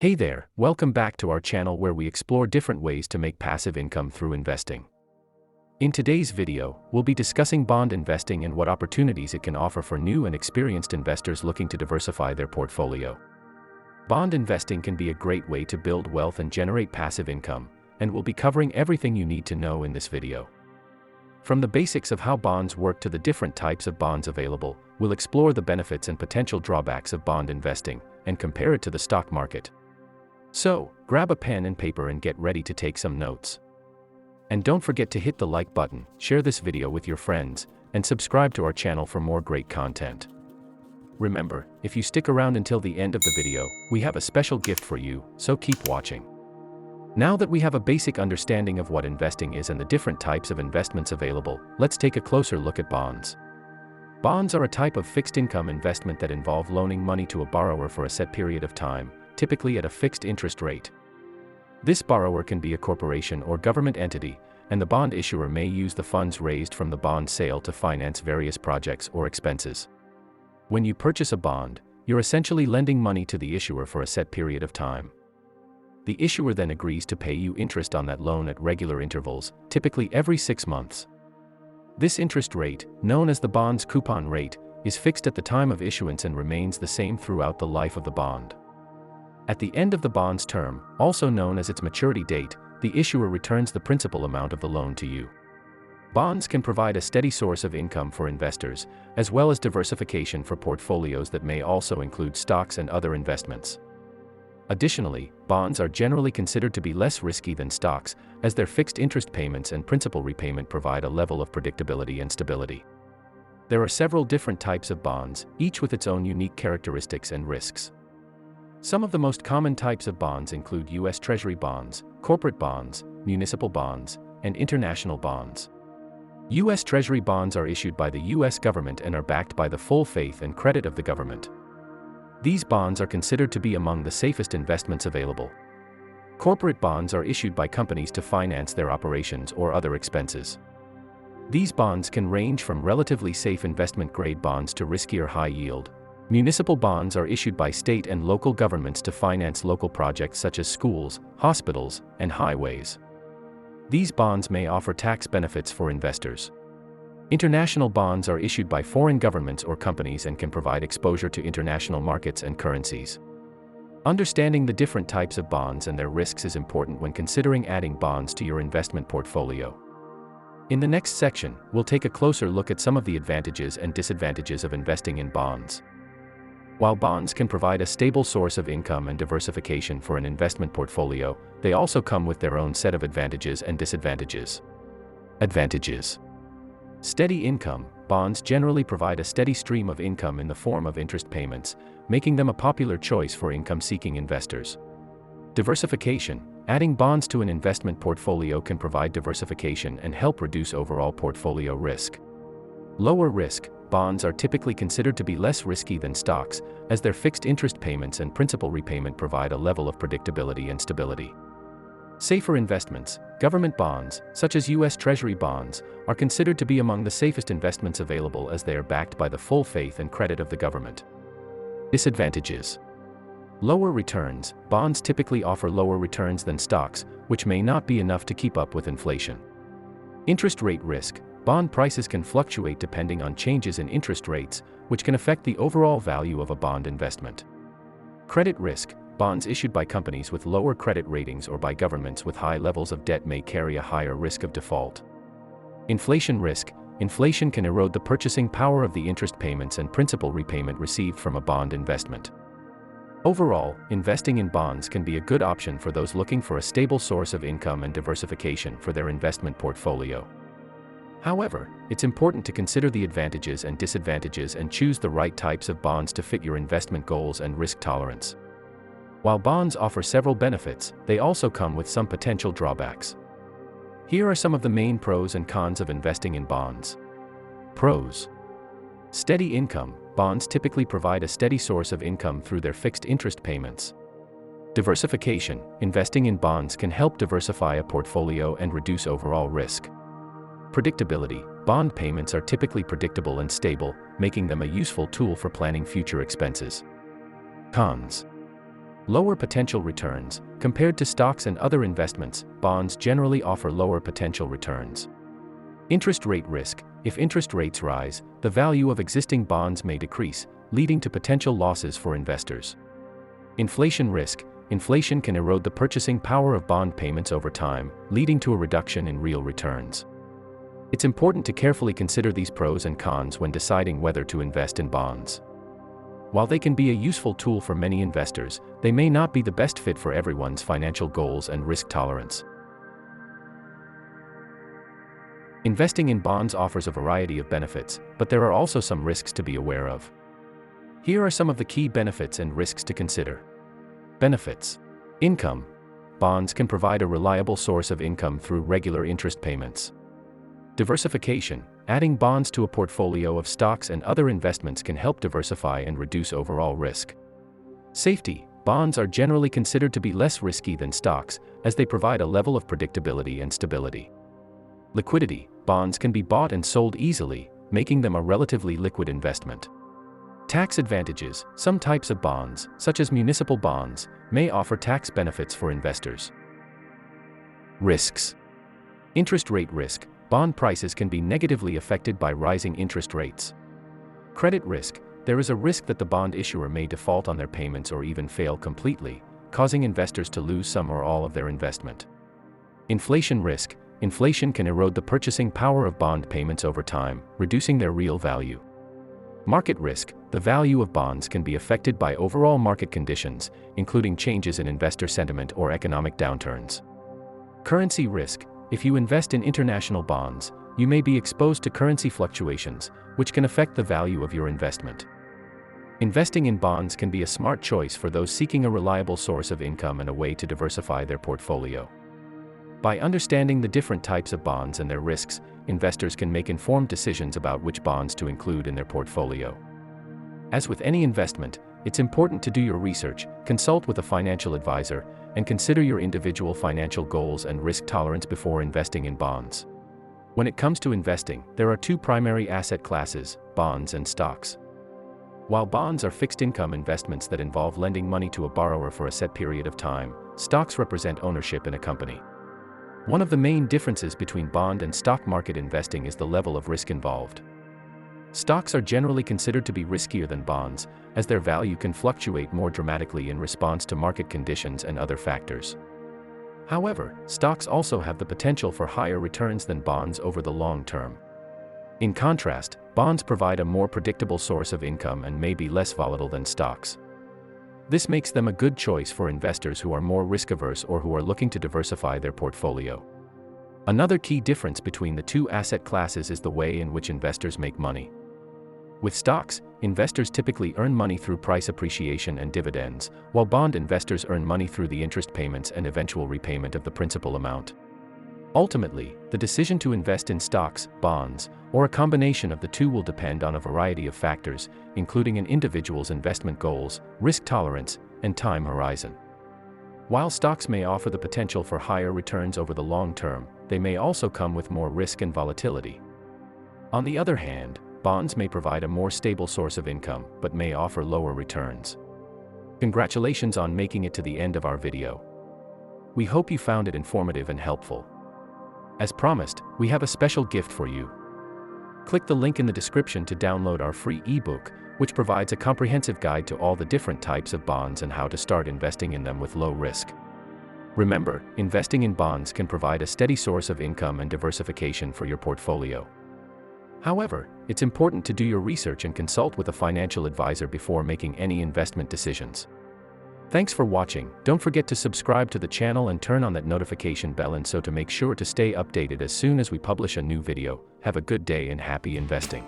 Hey there, welcome back to our channel where we explore different ways to make passive income through investing. In today's video, we'll be discussing bond investing and what opportunities it can offer for new and experienced investors looking to diversify their portfolio. Bond investing can be a great way to build wealth and generate passive income, and we'll be covering everything you need to know in this video. From the basics of how bonds work to the different types of bonds available, we'll explore the benefits and potential drawbacks of bond investing, and compare it to the stock market. So, grab a pen and paper and get ready to take some notes. And don't forget to hit the like button, share this video with your friends, and subscribe to our channel for more great content. Remember, if you stick around until the end of the video, we have a special gift for you, so keep watching. Now that we have a basic understanding of what investing is and the different types of investments available, let's take a closer look at bonds. Bonds are a type of fixed income investment that involve loaning money to a borrower for a set period of time, typically at a fixed interest rate. This borrower can be a corporation or government entity, and the bond issuer may use the funds raised from the bond sale to finance various projects or expenses. When you purchase a bond, you're essentially lending money to the issuer for a set period of time. The issuer then agrees to pay you interest on that loan at regular intervals, typically every 6 months. This interest rate, known as the bond's coupon rate, is fixed at the time of issuance and remains the same throughout the life of the bond. At the end of the bond's term, also known as its maturity date, the issuer returns the principal amount of the loan to you. Bonds can provide a steady source of income for investors, as well as diversification for portfolios that may also include stocks and other investments. Additionally, bonds are generally considered to be less risky than stocks, as their fixed interest payments and principal repayment provide a level of predictability and stability. There are several different types of bonds, each with its own unique characteristics and risks. Some of the most common types of bonds include U.S. Treasury bonds, corporate bonds, municipal bonds, and international bonds. U.S. Treasury bonds are issued by the U.S. government and are backed by the full faith and credit of the government. These bonds are considered to be among the safest investments available. Corporate bonds are issued by companies to finance their operations or other expenses. These bonds can range from relatively safe investment-grade bonds to riskier high-yield. Municipal bonds are issued by state and local governments to finance local projects such as schools, hospitals, and highways. These bonds may offer tax benefits for investors. International bonds are issued by foreign governments or companies and can provide exposure to international markets and currencies. Understanding the different types of bonds and their risks is important when considering adding bonds to your investment portfolio. In the next section, we'll take a closer look at some of the advantages and disadvantages of investing in bonds. While bonds can provide a stable source of income and diversification for an investment portfolio, they also come with their own set of advantages and disadvantages. Advantages: steady income. Bonds generally provide a steady stream of income in the form of interest payments, making them a popular choice for income-seeking investors. Diversification. Adding bonds to an investment portfolio can provide diversification and help reduce overall portfolio risk. Lower risk. Bonds are typically considered to be less risky than stocks, as their fixed interest payments and principal repayment provide a level of predictability and stability. Safer investments. Government bonds, such as U.S. Treasury bonds, are considered to be among the safest investments available as they are backed by the full faith and credit of the government. Disadvantages: lower returns. Bonds typically offer lower returns than stocks, which may not be enough to keep up with inflation. Interest rate risk. Bond prices can fluctuate depending on changes in interest rates, which can affect the overall value of a bond investment. Credit risk. Bonds issued by companies with lower credit ratings or by governments with high levels of debt may carry a higher risk of default. Inflation risk. Inflation can erode the purchasing power of the interest payments and principal repayment received from a bond investment. Overall, investing in bonds can be a good option for those looking for a stable source of income and diversification for their investment portfolio. However, it's important to consider the advantages and disadvantages and choose the right types of bonds to fit your investment goals and risk tolerance. While bonds offer several benefits, they also come with some potential drawbacks. Here are some of the main pros and cons of investing in bonds. Pros: steady income. Bonds typically provide a steady source of income through their fixed interest payments. Diversification. Investing in bonds can help diversify a portfolio and reduce overall risk. Predictability. Bond payments are typically predictable and stable, making them a useful tool for planning future expenses. Cons: Lower potential returns. Compared to stocks and other investments, bonds generally offer lower potential returns. Interest rate risk. If interest rates rise, the value of existing bonds may decrease, leading to potential losses for investors. Inflation risk. Inflation can erode the purchasing power of bond payments over time, leading to a reduction in real returns. It's important to carefully consider these pros and cons when deciding whether to invest in bonds. While they can be a useful tool for many investors, they may not be the best fit for everyone's financial goals and risk tolerance. Investing in bonds offers a variety of benefits, but there are also some risks to be aware of. Here are some of the key benefits and risks to consider. Benefits. Income. Bonds can provide a reliable source of income through regular interest payments. Diversification. Adding bonds to a portfolio of stocks and other investments can help diversify and reduce overall risk. Safety. Bonds are generally considered to be less risky than stocks, as they provide a level of predictability and stability. Liquidity. Bonds can be bought and sold easily, making them a relatively liquid investment. Tax advantages. Some types of bonds, such as municipal bonds, may offer tax benefits for investors. Risks. Interest rate risk. Bond prices can be negatively affected by rising interest rates. Credit risk. There is a risk that the bond issuer may default on their payments or even fail completely, causing investors to lose some or all of their investment. Inflation risk. Inflation can erode the purchasing power of bond payments over time, reducing their real value. Market risk. The value of bonds can be affected by overall market conditions, including changes in investor sentiment or economic downturns. Currency risk. If you invest in international bonds, you may be exposed to currency fluctuations, which can affect the value of your investment. Investing in bonds can be a smart choice for those seeking a reliable source of income and a way to diversify their portfolio. By understanding the different types of bonds and their risks, investors can make informed decisions about which bonds to include in their portfolio. As with any investment, it's important to do your research, consult with a financial advisor, and consider your individual financial goals and risk tolerance before investing in bonds. When it comes to investing, there are two primary asset classes: bonds and stocks. While bonds are fixed income investments that involve lending money to a borrower for a set period of time, stocks represent ownership in a company. One of the main differences between bond and stock market investing is the level of risk involved. Stocks are generally considered to be riskier than bonds, as their value can fluctuate more dramatically in response to market conditions and other factors. However, stocks also have the potential for higher returns than bonds over the long term. In contrast, bonds provide a more predictable source of income and may be less volatile than stocks. This makes them a good choice for investors who are more risk-averse or who are looking to diversify their portfolio. Another key difference between the two asset classes is the way in which investors make money. With stocks, investors typically earn money through price appreciation and dividends, while bond investors earn money through the interest payments and eventual repayment of the principal amount. Ultimately, the decision to invest in stocks, bonds, or a combination of the two will depend on a variety of factors, including an individual's investment goals, risk tolerance, and time horizon. While stocks may offer the potential for higher returns over the long term, they may also come with more risk and volatility. On the other hand, bonds may provide a more stable source of income, but may offer lower returns. Congratulations on making it to the end of our video. We hope you found it informative and helpful. As promised, we have a special gift for you. Click the link in the description to download our free ebook, which provides a comprehensive guide to all the different types of bonds and how to start investing in them with low risk. Remember, investing in bonds can provide a steady source of income and diversification for your portfolio. However, it's important to do your research and consult with a financial advisor before making any investment decisions. Thanks for watching. Don't forget to subscribe to the channel and turn on that notification bell to make sure to stay updated as soon as we publish a new video. Have a good day and happy investing.